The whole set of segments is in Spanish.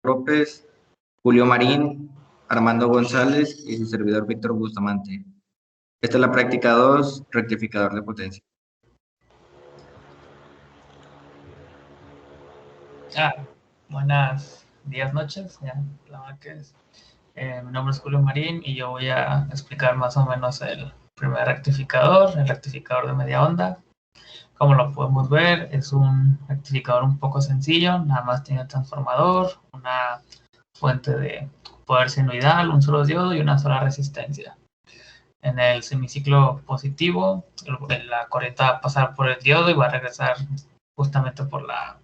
López, Julio Marín, Armando González y su servidor Víctor Bustamante. Esta es la práctica 2, rectificador de potencia. Buenas días, noches, ya la verdad que es. Mi nombre es Julio Marín y yo voy a explicar más o menos el primer rectificador, el rectificador de media onda. Como lo podemos ver, es un rectificador un poco sencillo, nada más tiene transformador, una fuente de poder sinusoidal, un solo diodo y una sola resistencia. En el semiciclo positivo, la corriente va a pasar por el diodo y va a regresar justamente por la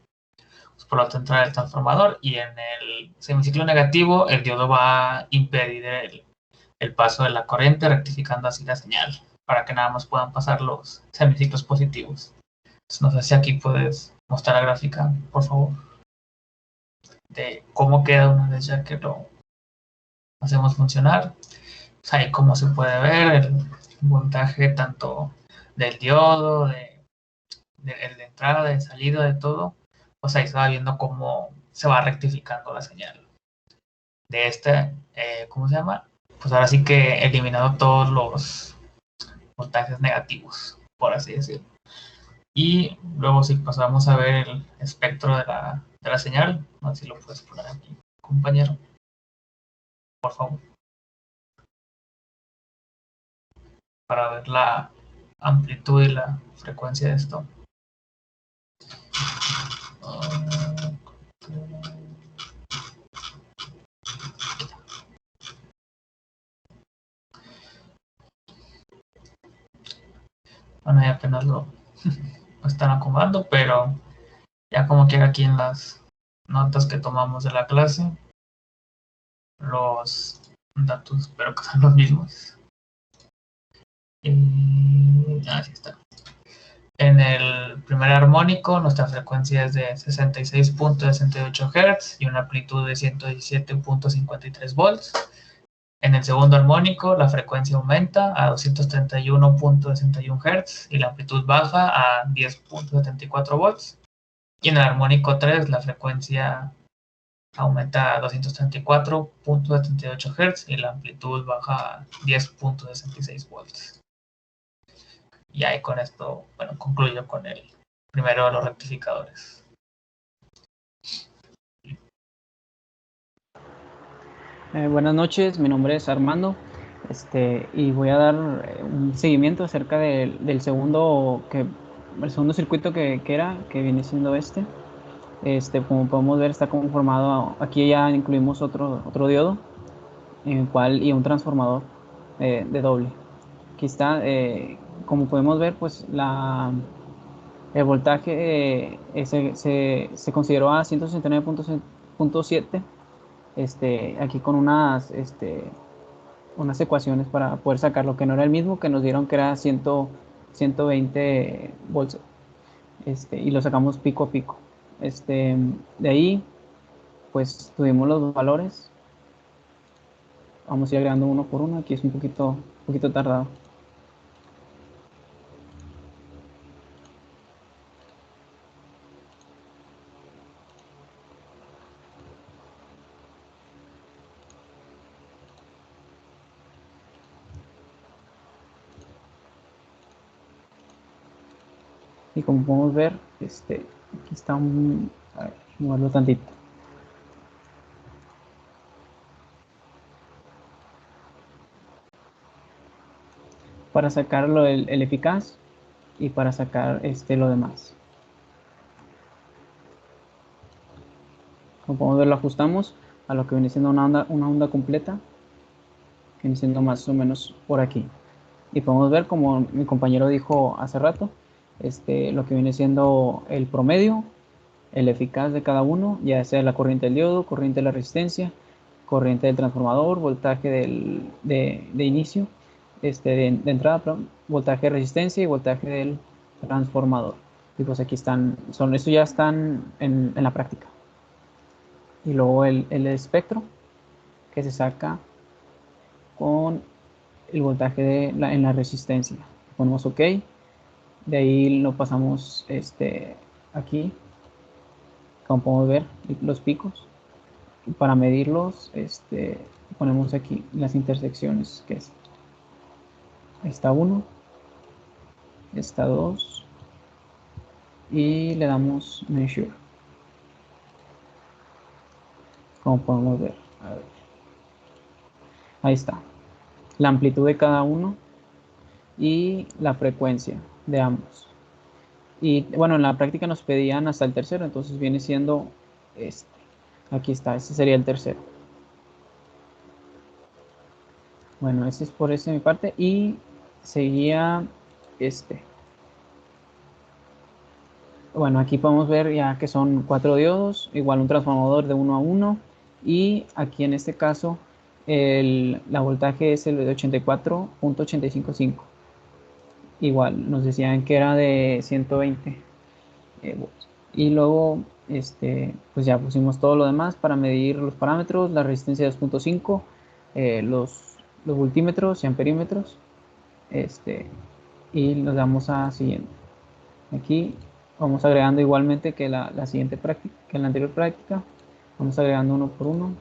otra entrada del transformador, y en el semiciclo negativo el diodo va a impedir el paso de la corriente, rectificando así la señal para que nada más puedan pasar los semiciclos positivos. Entonces, no sé si aquí puedes mostrar la gráfica, por favor, de cómo queda una vez ya que lo hacemos funcionar. Pues ahí como se puede ver el voltaje tanto del diodo, de entrada, de salida, de todo. Pues ahí se va viendo cómo se va rectificando la señal de ¿cómo se llama? Pues ahora sí que eliminando todos los voltajes negativos, por así decirlo. Y luego si pasamos a ver el espectro de la señal, no sé si lo puedes poner aquí, compañero, por favor, para ver la amplitud y la frecuencia de esto. Bueno, ya apenas lo están acomodando, pero ya como quiera aquí en las notas que tomamos de la clase, los datos espero que sean los mismos. Así está. En el primer armónico nuestra frecuencia es de 66.68 Hz y una amplitud de 117.53 volts. En el segundo armónico la frecuencia aumenta a 231.61 Hz y la amplitud baja a 10.74 volts. Y en el armónico 3 la frecuencia aumenta a 234.78 Hz y la amplitud baja a 10.66 volts. Y ahí con esto, bueno, concluyo con el primero de los rectificadores. Buenas noches, mi nombre es Armando y voy a dar un seguimiento acerca del segundo circuito que viene siendo como podemos ver está conformado, aquí ya incluimos otro diodo en el cual y un transformador de doble. Aquí está, como podemos ver, pues el voltaje se consideró a 169.7, aquí con unas ecuaciones para poder sacarlo, que no era el mismo que nos dieron, que era 120 volts, y lo sacamos pico a pico. De ahí pues tuvimos los valores, vamos a ir agregando uno por uno, aquí es un poquito tardado. Y como podemos ver, aquí está a ver, moverlo tantito. Para sacarlo el eficaz y para sacar lo demás. Como podemos ver, lo ajustamos a lo que viene siendo una onda completa, que viene siendo más o menos por aquí. Y podemos ver, como mi compañero dijo hace rato, lo que viene siendo el promedio, el eficaz de cada uno, ya sea la corriente del diodo, corriente de la resistencia, corriente del transformador, voltaje de inicio, de entrada, perdón, voltaje de resistencia y voltaje del transformador. Y pues aquí están, estos ya están en la práctica. Y luego el espectro, que se saca con el voltaje en la resistencia. Ponemos OK. De ahí lo pasamos aquí, como podemos ver, los picos. para medirlos, ponemos aquí las intersecciones, que es esta 1, esta 2, y le damos Measure, como podemos ver. A ver. Ahí está, la amplitud de cada uno y la frecuencia de ambos. Y bueno, en la práctica nos pedían hasta el tercero, entonces viene siendo este. Aquí está, este sería el tercero. Bueno, este es por ese mi parte. Y seguía este. Bueno, aquí podemos ver ya que son 4 diodos, igual un transformador de 1 a 1. Y aquí en este caso, la voltaje es el de 84.855. Igual, nos decían que era de 120 volts. Y luego, pues ya pusimos todo lo demás para medir los parámetros, la resistencia de 2.5, los voltímetros y amperímetros, y nos damos a siguiente. Aquí vamos agregando igualmente que la siguiente práctica, que en la anterior práctica, vamos agregando uno por uno.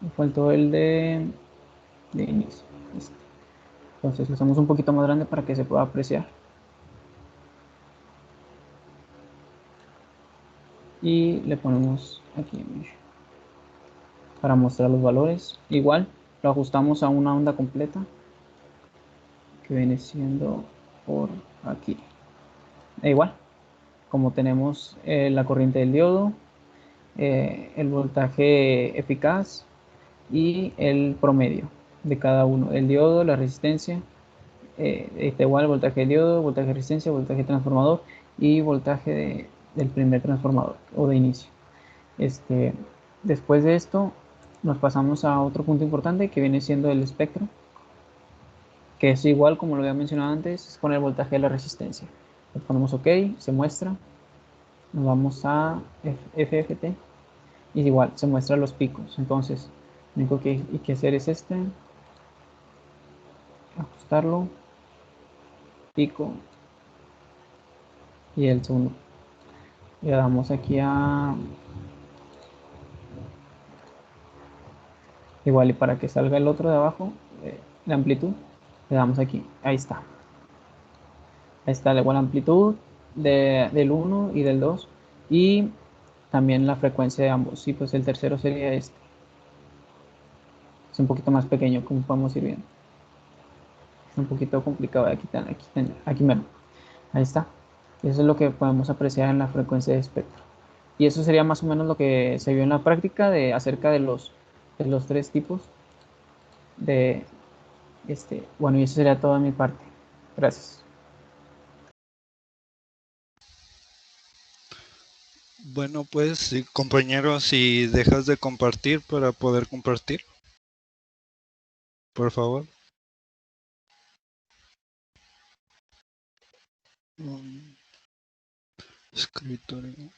Me faltó el de inicio. Entonces lo hacemos un poquito más grande para que se pueda apreciar. Y le ponemos aquí para mostrar los valores. Igual lo ajustamos a una onda completa, que viene siendo por aquí. E igual, como tenemos la corriente del diodo, el voltaje eficaz y el promedio de cada uno. El diodo, la resistencia, está igual voltaje del diodo, voltaje de resistencia, voltaje transformador y voltaje del primer transformador o de inicio. Después de esto nos pasamos a otro punto importante, que viene siendo el espectro, que es igual, como lo había mencionado antes, es con el voltaje de la resistencia. Le ponemos OK, se muestra, nos vamos a FFT y igual se muestran los picos. Entonces lo único que hay que hacer es ajustarlo, pico y el segundo. Le damos aquí a igual, y para que salga el otro de abajo, la amplitud, le damos aquí, ahí está. Ahí está la igual amplitud del 1 y del 2 y también la frecuencia de ambos. Sí, pues el tercero sería este. Es un poquito más pequeño, como podemos ir viendo. Es un poquito complicado de quitar, aquí mero. Ahí está. Eso es lo que podemos apreciar en la frecuencia de espectro. Y eso sería más o menos lo que se vio en la práctica acerca de los 3 tipos de Bueno, y eso sería todo de mi parte. Gracias. Bueno, pues sí, compañero, si dejas de compartir para poder compartir, por favor. Escritorio.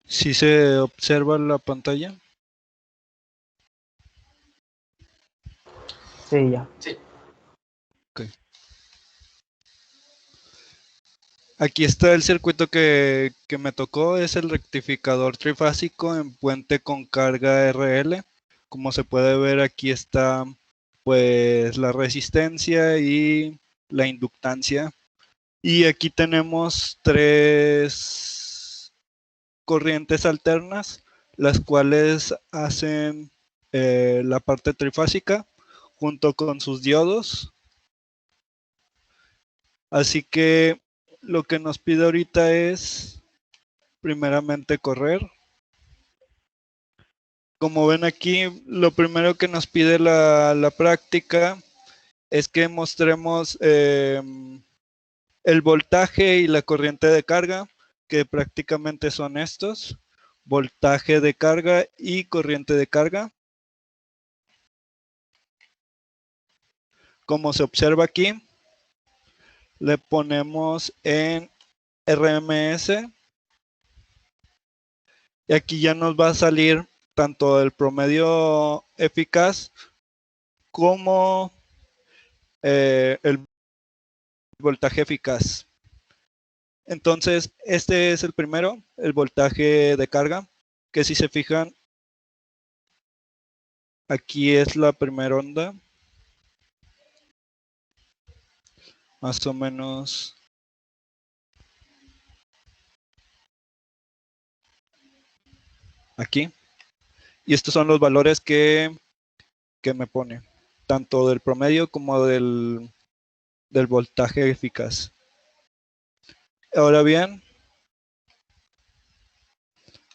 ¿Sí se observa la pantalla? Sí, ya. Sí. Ok. Aquí está el circuito que me tocó, es el rectificador trifásico en puente con carga RL. Como se puede ver, aquí está pues la resistencia y la inductancia. Y aquí tenemos 3 corrientes alternas, las cuales hacen la parte trifásica junto con sus diodos. Así que lo que nos pide ahorita es primeramente correr. Como ven aquí, lo primero que nos pide la práctica es que mostremos el voltaje y la corriente de carga, que prácticamente son estos. voltaje de carga y corriente de carga. Como se observa aquí, le ponemos en RMS y aquí ya nos va a salir tanto el promedio eficaz como el voltaje eficaz. Entonces, este es el primero, el voltaje de carga, que si se fijan, aquí es la primera onda, más o menos aquí. Y estos son los valores que me pone, tanto del promedio como del voltaje eficaz. Ahora bien,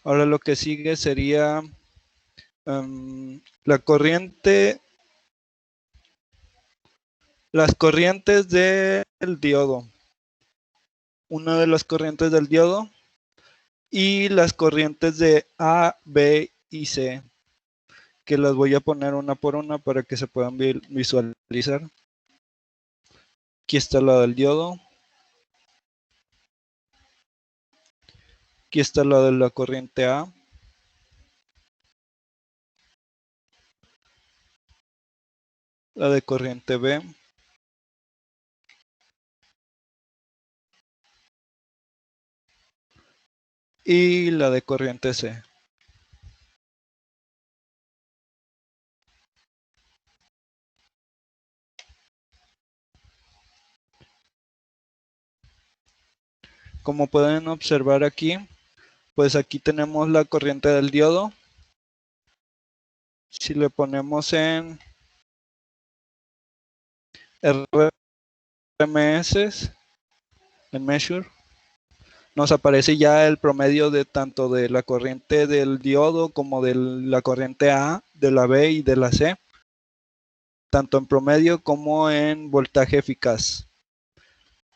ahora lo que sigue sería la corriente, las corrientes del diodo. Una de las corrientes del diodo y las corrientes de A, B y C, que las voy a poner una por una para que se puedan visualizar. Aquí está la del diodo. Aquí está la de la corriente A. La de corriente B. Y la de corriente C. Como pueden observar aquí, pues aquí tenemos la corriente del diodo. Si le ponemos en RMS, en Measure, nos aparece ya el promedio de tanto de la corriente del diodo como de la corriente A, de la B y de la C, tanto en promedio como en voltaje eficaz.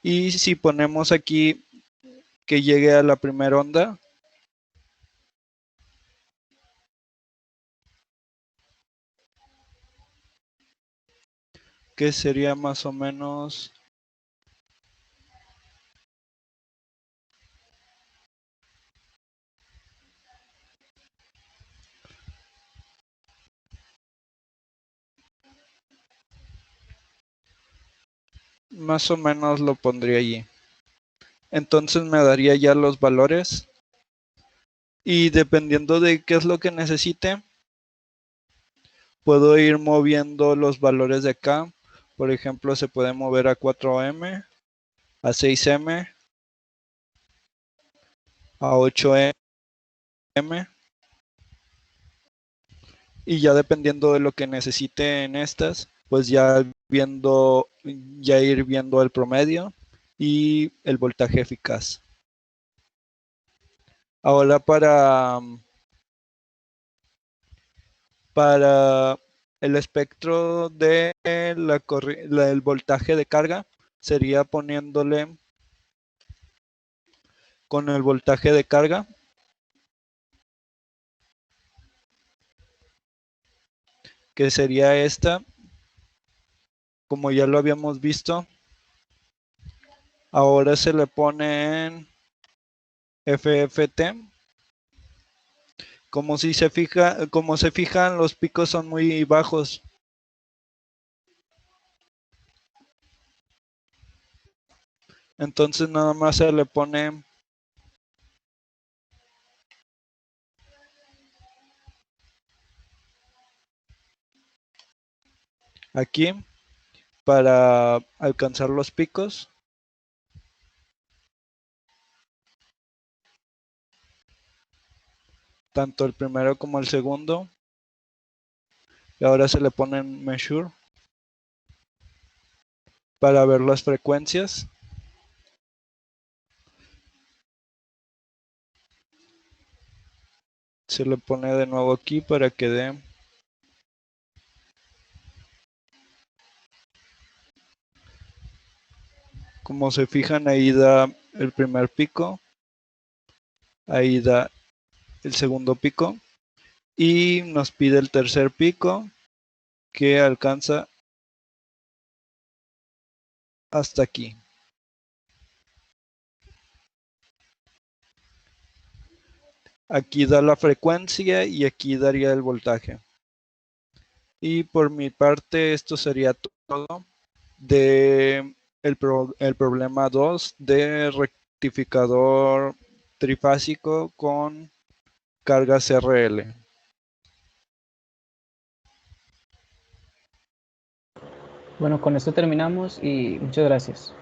Y si ponemos aquí que llegue a la primera onda, que sería más o menos lo pondría allí. Entonces me daría ya los valores y dependiendo de qué es lo que necesite, puedo ir moviendo los valores de acá. Por ejemplo, se puede mover a 4M, a 6M, a 8M, y ya dependiendo de lo que necesite en estas, pues ya ir viendo el promedio y el voltaje eficaz. Ahora para el espectro de el voltaje de carga, sería poniéndole con el voltaje de carga, que sería esta, como ya lo habíamos visto. Ahora se le pone en FFT. Como se fijan, los picos son muy bajos. Entonces nada más se le pone aquí para alcanzar los picos. Tanto el primero como el segundo. Y ahora se le pone en Measure para ver las frecuencias. Se le pone de nuevo aquí para que dé. Como se fijan, ahí da el primer pico. Ahí da el segundo pico y nos pide el tercer pico que alcanza hasta aquí. Aquí da la frecuencia y aquí daría el voltaje. Y por mi parte esto sería todo de el problema 2 de rectificador trifásico con carga CRL. Bueno, con esto terminamos y muchas gracias.